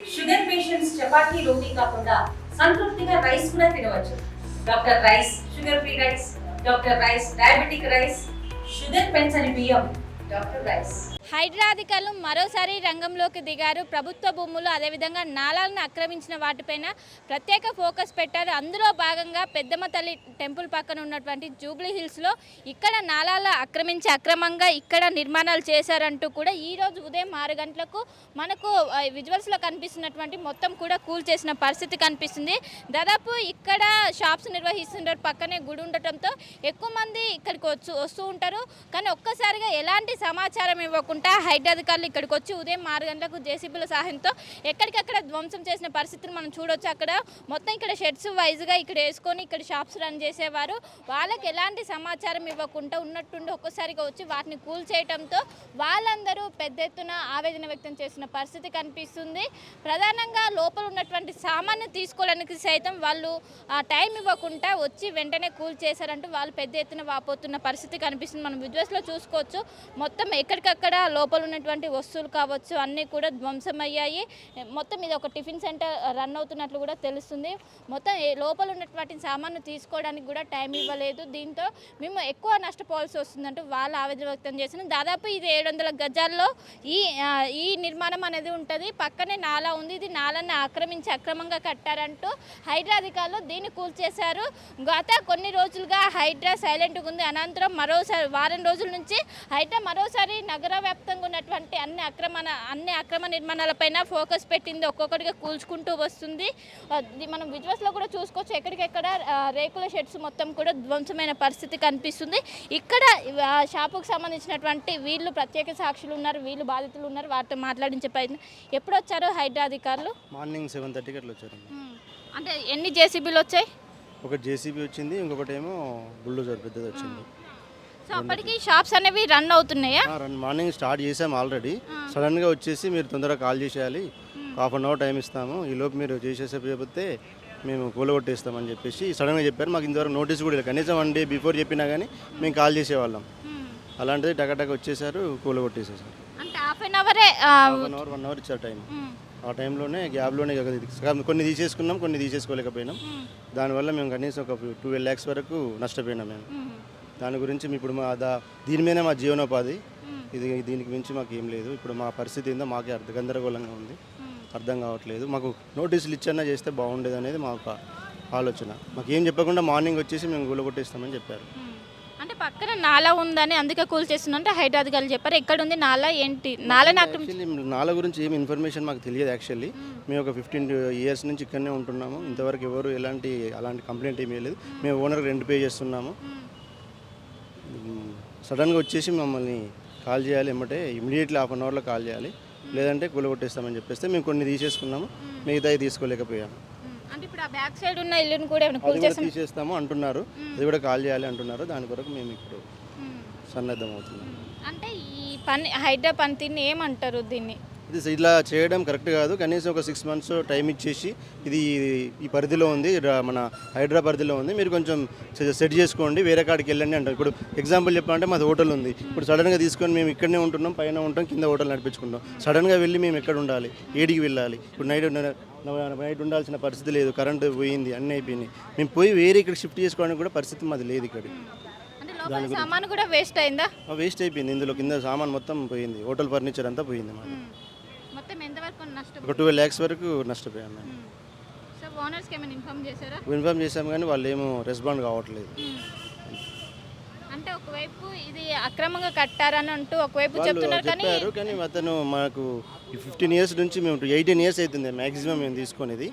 Sugar patients chapati రోటీ కాకుండా సంతృప్తిగా rice కూడా తినవచ్చు. Doctor rice, sugar free rice, doctor rice, diabetic rice, sugar పెంచని బియ్యం, డాక్టర్ రైస్. హైడ్రా అధికారులు మరోసారి రంగంలోకి దిగారు. ప్రభుత్వ భూములు అదేవిధంగా నాలాలను ఆక్రమించిన వాటిపైన ప్రత్యేక ఫోకస్ పెట్టారు. అందులో భాగంగా పెద్దమ్మ తల్లి టెంపుల్ పక్కన ఉన్నటువంటి జూబ్లీ హిల్స్లో ఇక్కడ నాలాలు ఆక్రమించి అక్రమంగా ఇక్కడ నిర్మాణాలు చేశారంటూ కూడా ఈరోజు ఉదయం 6 గంటలకు మనకు విజువల్స్లో కనిపిస్తున్నటువంటి మొత్తం కూడా కూల్చేసిన పరిస్థితి కనిపిస్తుంది. దాదాపు ఇక్కడ షాప్స్ నిర్వహిస్తుంటారు, పక్కనే గుడి ఉండటంతో ఎక్కువ మంది ఇక్కడికి వస్తూ ఉంటారు. కానీ ఒక్కసారిగా ఎలాంటి సమాచారం ఇవ్వకుండా హైడ్రా అధికారులు ఇక్కడికి వచ్చి ఉదయం 6 గంటలకు జేసీబీల సహాయంతో ఎక్కడికక్కడ ధ్వంసం చేసిన పరిస్థితిని మనం చూడొచ్చు. అక్కడ మొత్తం ఇక్కడ షెడ్స్ వైజ్గా ఇక్కడ వేసుకొని ఇక్కడ షాప్స్ రన్ చేసేవారు. వాళ్ళకి ఎలాంటి సమాచారం ఇవ్వకుండా ఉన్నట్టుండి ఒక్కసారిగా వచ్చి వాటిని కూల్చేయడంతో వాళ్ళందరూ పెద్ద ఎత్తున ఆవేదన వ్యక్తం చేసిన పరిస్థితి కనిపిస్తుంది. ప్రధానంగా లోపల ఉన్నటువంటి సామాన్లు తీసుకోవడానికి సైతం వాళ్ళు టైం ఇవ్వకుండా వచ్చి వెంటనే కూల్చేశారంటూ వాళ్ళు పెద్ద ఎత్తున వాపోతున్న పరిస్థితి కనిపిస్తుంది. మనం విజువల్స్లో చూసుకోవచ్చు. మొత్తం ఎక్కడికక్కడ లోపల ఉన్నటువంటి వస్తువులు కావచ్చు అన్నీ కూడా ధ్వంసమయ్యాయి. మొత్తం ఇది ఒక టిఫిన్ సెంటర్ రన్ అవుతున్నట్లు కూడా తెలుస్తుంది. మొత్తం లోపల ఉన్నటువంటి సామాన్లు తీసుకోవడానికి కూడా టైం ఇవ్వలేదు. దీంతో మేము ఎక్కువ నష్టపోవాల్సి వస్తుందంటూ వాళ్ళు ఆవేదన వ్యక్తం చేస్తున్నారు. దాదాపు ఇది 700 గజాల్లో ఈ నిర్మాణం అనేది ఉంటుంది. పక్కనే నాలా ఉంది. ఇది నాలాన్ని ఆక్రమించి అక్రమంగా కట్టారంటూ హైడ్రా అధికారులు దీన్ని కూల్చేశారు. గత కొన్ని రోజులుగా హైడ్రా సైలెంట్గా ఉంది. అనంతరం మరోసారి వారం రోజుల నుంచి హైడ్రా మరోసారి నగర వ్యాప్తంగా ఉన్నటువంటి అన్ని అక్రమ నిర్మాణాలపైన ఫోకస్ పెట్టింది. ఒక్కొక్కటిగా కూల్చుకుంటూ వస్తుంది. మనం విజువల్స్లో కూడా చూసుకోవచ్చు. ఎక్కడికెక్కడ రేకుల షెడ్స్ మొత్తం కూడా ధ్వంసమైన పరిస్థితి కనిపిస్తుంది. ఇక్కడ షాపుకు సంబంధించినటువంటి వీళ్ళు ప్రత్యేక సాక్షులు ఉన్నారు, వీళ్ళు బాధితులు ఉన్నారు. వారితో మాట్లాడించే ప్రయత్నం. ఎప్పుడు వచ్చారు హైడ్రా అధికారులు? మార్నింగ్ 7:30కి అట్లా వచ్చారు. అంటే ఎన్ని జేసీబీలు వచ్చాయి? ఒక జేసీబీ వచ్చింది, ఇంకొకటి ఏమో బుల్డోజర్ పెద్దది వచ్చింది. సో అప్పటికి షాప్స్ అనేవి రన్ అవుతున్నాయా? మార్నింగ్ స్టార్ట్ చేసాము ఆల్రెడీ. సడన్గా వచ్చేసి మీరు తొందరగా కాల్ చేసేయాలి, హాఫ్ అన్ అవర్ టైం ఇస్తాము, ఈలోపు మీరు చేసేసేపోతే మేము కూలగొట్టేస్తామని చెప్పేసి సడన్గా చెప్పారు. మాకు ఇంతవరకు నోటీస్ కూడా లేదు. కనీసం 1 డే బిఫోర్ చెప్పినా కానీ మేము కాల్ చేసేవాళ్ళం. అలాంటిది టకటక వచ్చేసారు, కూలగొట్టేసేసారు. అంటే హాఫ్ అన్ అవర్ 1 అవర్ ఇచ్చారు టైం. ఆ టైంలోనే గ్యాప్లోనే కొన్ని తీసేసుకున్నాం, కొన్ని తీసేసుకోలేకపోయినాం. దానివల్ల మేము కనీసం ఒక 12 lakhs వరకు నష్టపోయినాం మేము. దాని గురించి ఇప్పుడు దీని మీదనే మా జీవనోపాధి. దీనికి మించి మాకు ఏం లేదు. ఇప్పుడు మా పరిస్థితి ఏందో మాకే గందరగోళంగా ఉంది, అర్థం కావట్లేదు. మాకు నోటీసులు ఇచ్చన్నా చేస్తే బాగుండేది అనేది మా ఒక ఆలోచన. మాకు ఏం చెప్పకుండా మార్నింగ్ వచ్చేసి మేము కూలగొట్టేస్తామని చెప్పారు. అంటే పక్కన నాలా ఉందని అందుకే కూల్ చేస్తుందంటే హైడ్రా అధికారులు చెప్పారు. ఎక్కడ ఉంది నాలా, ఏంటి నాలా గురించి ఏమి ఇన్ఫర్మేషన్ మాకు తెలియదు. యాక్చువల్లీ మేము ఒక 15 years నుంచి ఇక్కడనే ఉంటున్నాము. ఇంతవరకు ఎవరు అలాంటి కంప్లైంట్ ఏమీ లేదు. మేము ఓనర్కి రెంట్ పే చేస్తున్నాము. సడన్గా వచ్చేసి మమ్మల్ని కాల్ చేయాలి, ఎమ్మటే ఇమీడియట్లీ హాఫ్ అన్ అవర్లో కాల్ చేయాలి, లేదంటే కూలగొట్టేస్తామని చెప్పేస్తే మేము కొన్ని తీసేసుకున్నాము, మిగతాయి తీసుకోలేకపోయాము. అంటే ఇప్పుడు ఆ బ్యాక్ సైడ్ ఉన్న ఇల్లును కూడా తీసేస్తాము అంటున్నారు. అది కూడా కాల్ చేయాలి అంటున్నారు. దాని కొరకు మేము ఇప్పుడు సన్నద్ధం అవుతున్నాము. అంటే ఈ పని హైడ్రా పనితీరుని ఏమంటారు? దీన్ని ఇది ఇలా చేయడం కరెక్ట్ కాదు. కనీసం ఒక 6 months టైం ఇచ్చేసి ఇది ఈ పరిధిలో ఉంది, మన హైడ్రా పరిధిలో ఉంది, మీరు కొంచెం సెట్ చేసుకోండి, వేరే కాడికి వెళ్ళండి అంటారు. ఇప్పుడు ఎగ్జాంపుల్ చెప్పాలంటే మాది హోటల్ ఉంది. ఇప్పుడు సడన్గా తీసుకొని మేము ఇక్కడనే ఉంటున్నాం, పైన ఉంటాం, కింద హోటల్ నడిపించుకుంటాం. సడన్గా వెళ్ళి మేము ఎక్కడ ఉండాలి, ఏడికి వెళ్ళాలి? ఇప్పుడు నైట్ ఉండాల్సిన పరిస్థితి లేదు, కరెంటు పోయింది, అన్నీ అయిపోయినాయి. మేము పోయి వేరే ఇక్కడ షిఫ్ట్ చేసుకోవడానికి కూడా పరిస్థితి మాది లేదు. ఇక్కడ సామాన్ కూడా వేస్ట్ అయిందా? వేస్ట్ అయిపోయింది. ఇందులో కింద సామాన్ మొత్తం పోయింది, హోటల్ ఫర్నిచర్ అంతా పోయింది. మాది మొత్తం ఎంతవరకు నష్టం? ఒక 12 lakhs వరకు నష్టపోయాం మేము. సో ఓనర్స్కి ఏమైనా ఇన్ఫార్మ్ చేశారా? ఇన్ఫార్మ్ చేసాం కానీ వాళ్ళు ఏమో రెస్పాండ్ కావట్లేదు. అంటే ఒకవైపు ఇది అక్రమంగా కట్టారని అంటూ ఒకవైపు చెప్తున్నారు, కానీ అతను మాకు 15 years నుంచి మేము 18 years అవుతుంది మ్యాక్సిమం మేము తీసుకునేది.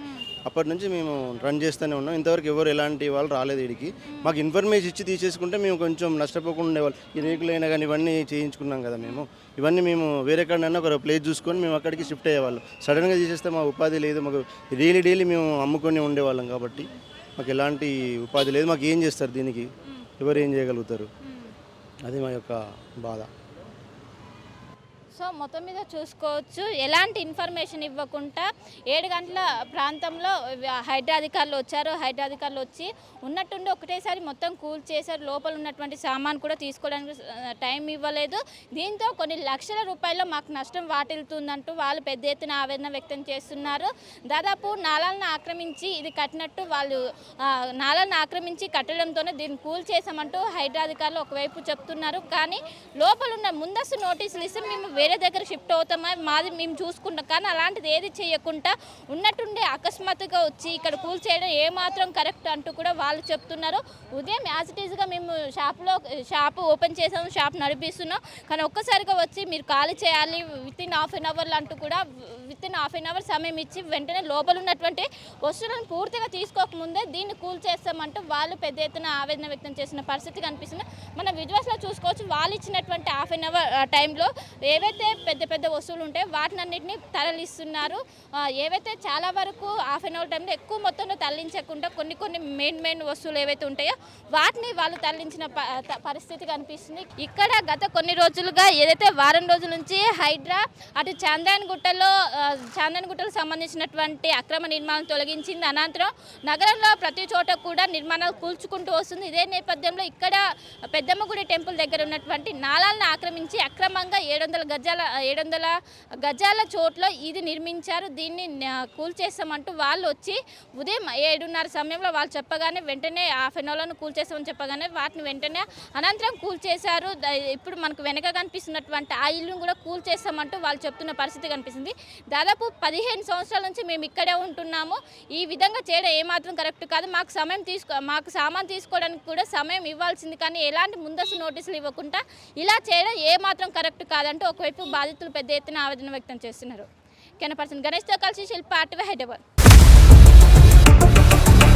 అప్పటి నుంచి మేము రన్ చేస్తూనే ఉన్నాం. ఇంతవరకు ఎవరు ఎలాంటి వాళ్ళు రాలేదు ఇడికి. మాకు ఇన్ఫర్మేషన్ ఇచ్చి తీసేసుకుంటే మేము కొంచెం నష్టపోకుండా ఉండేవాళ్ళు. ఈ రేకులైనా కానీ ఇవన్నీ చేయించుకున్నాం కదా మేము. ఇవన్నీ మేము వేరే కాడైనా ఒక ప్లేస్ చూసుకొని మేము అక్కడికి షిఫ్ట్ అయ్యేవాళ్ళం. సడన్గా తీసేస్తే మా ఉపాధి లేదు. మాకు డైలీ మేము అమ్ముకొని ఉండేవాళ్ళం కాబట్టి మాకు ఎలాంటి ఉపాధి లేదు. మాకు ఏం చేస్తారు దీనికి? ఎవరు ఏం చేయగలుగుతారు? అది మా యొక్క బాధ. సో మొత్తం మీద చూసుకోవచ్చు ఎలాంటి ఇన్ఫర్మేషన్ ఇవ్వకుండా 7 గంటల ప్రాంతంలో హైడ్రా అధికారులు వచ్చారు. హైడ్రా అధికారులు వచ్చి ఉన్నట్టుండి ఒకటేసారి మొత్తం కూల్ చేశారు. లోపల ఉన్నటువంటి సామాన్ కూడా తీసుకోవడానికి టైం ఇవ్వలేదు. దీంతో కొన్ని లక్షల రూపాయలు మాకు నష్టం వాటిల్తుందంటూ వాళ్ళు పెద్ద ఎత్తున ఆవేదన వ్యక్తం చేస్తున్నారు. దాదాపు నాలాలను ఆక్రమించి ఇది కట్టినట్టు వాళ్ళు నాలాలను ఆక్రమించి కట్టడంతోనే దీన్ని కూల్ చేశామంటూ హైడ్రా అధికారులు ఒకవైపు చెప్తున్నారు. కానీ లోపల ఉన్న ముందస్తు నోటీసులు ఇస్తే మేము వేరే దగ్గర షిఫ్ట్ అవుతామా, మాది మేము చూసుకుంటాం. కానీ అలాంటిది ఏది చేయకుండా ఉన్నట్టుండి అకస్మాత్తుగా వచ్చి ఇక్కడ కూల్ చేయడం ఏమాత్రం కరెక్ట్ అంటూ కూడా వాళ్ళు చెప్తున్నారు. ఉదయం యాజ్ ఇట్ ఈజ్గా మేము షాపు ఓపెన్ చేసాము, షాప్ నడిపిస్తున్నాం. కానీ ఒక్కసారిగా వచ్చి మీరు ఖాళీ చేయాలి వితిన్ హాఫ్ అన్ అవర్ అంటూ కూడా వితిన్ హాఫ్ అన్ అవర్ సమయం ఇచ్చి వెంటనే లోపల ఉన్నటువంటి వస్తువులను పూర్తిగా తీసుకోకముందే దీన్ని కూల్ చేస్తామంటూ వాళ్ళు పెద్ద ఎత్తున ఆవేదన వ్యక్తం చేసిన పరిస్థితి కనిపిస్తుంది. మన విజువల్స్లో చూసుకోవచ్చు. వాళ్ళు ఇచ్చినటువంటి హాఫ్ అన్ అవర్ టైంలో ఏవైతే పెద్ద పెద్ద వస్తువులు ఉంటాయో వాటినన్నింటినీ తరలిస్తున్నారు. ఏవైతే చాలా వరకు హాఫ్ అన్ అవర్ టైంలో ఎక్కువ మొత్తంలో తరలించకుండా కొన్ని మెయిన్ వస్తువులు ఏవైతే ఉంటాయో వాటిని వాళ్ళు తరలించిన పరిస్థితి కనిపిస్తుంది. ఇక్కడ గత కొన్ని రోజులుగా ఏదైతే వారం రోజుల నుంచి హైడ్రా అటు చాంద్రాయణగుట్టలో సంబంధించినటువంటి అక్రమ నిర్మాణం తొలగించింది. అనంతరం నగరంలో ప్రతి చోట కూడా నిర్మాణాలు కూల్చుకుంటూ వస్తుంది. ఇదే నేపథ్యంలో ఇక్కడ పెద్దమ్మగుడి టెంపుల్ దగ్గర ఉన్నటువంటి నాలాలను ఆక్రమించి అక్రమంగా 700 గజాల చోట్ల ఇది నిర్మించారు. దీన్ని కూల్చేస్తామంటూ వాళ్ళు వచ్చి ఉదయం 7:30 సమయంలో వాళ్ళు చెప్పగానే వెంటనే హాఫ్ అన్ అవర్లను కూల్చేస్తామని చెప్పగానే వాటిని వెంటనే అనంతరం కూల్చేశారు. ఇప్పుడు మనకు వెనక కనిపిస్తున్నటువంటి ఆ ఇల్లును కూడా కూల్చేస్తామంటూ వాళ్ళు చెప్తున్న పరిస్థితి కనిపిస్తుంది. దాదాపు 15 సంవత్సరాల నుంచి మేము ఇక్కడే ఉంటున్నాము. ఈ విధంగా చేయడం ఏమాత్రం కరెక్ట్ కాదు. మాకు సామాన్ తీసుకోవడానికి కూడా సమయం ఇవ్వాల్సింది. కానీ ఎలాంటి ముందస్తు నోటీసులు ఇవ్వకుండా ఇలా చేయడం ఏమాత్రం కరెక్ట్ కాదంటూ ఒకవైపు బాధితులు పెద్ద ఎత్తున ఆవేదన వ్యక్తం చేస్తున్నారు. కెమెరా గణేష్తో కలిసి శిల్ప ఆర్టీవీ హైదరాబాద్.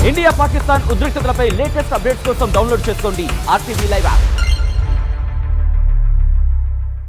ఇండియా పాకిస్తాన్ ఉద్రిక్తతలపై లేటెస్ట్ అప్డేట్స్ కోసం డౌన్లోడ్ చేసుకోండి RTV లైవ్ యాప్.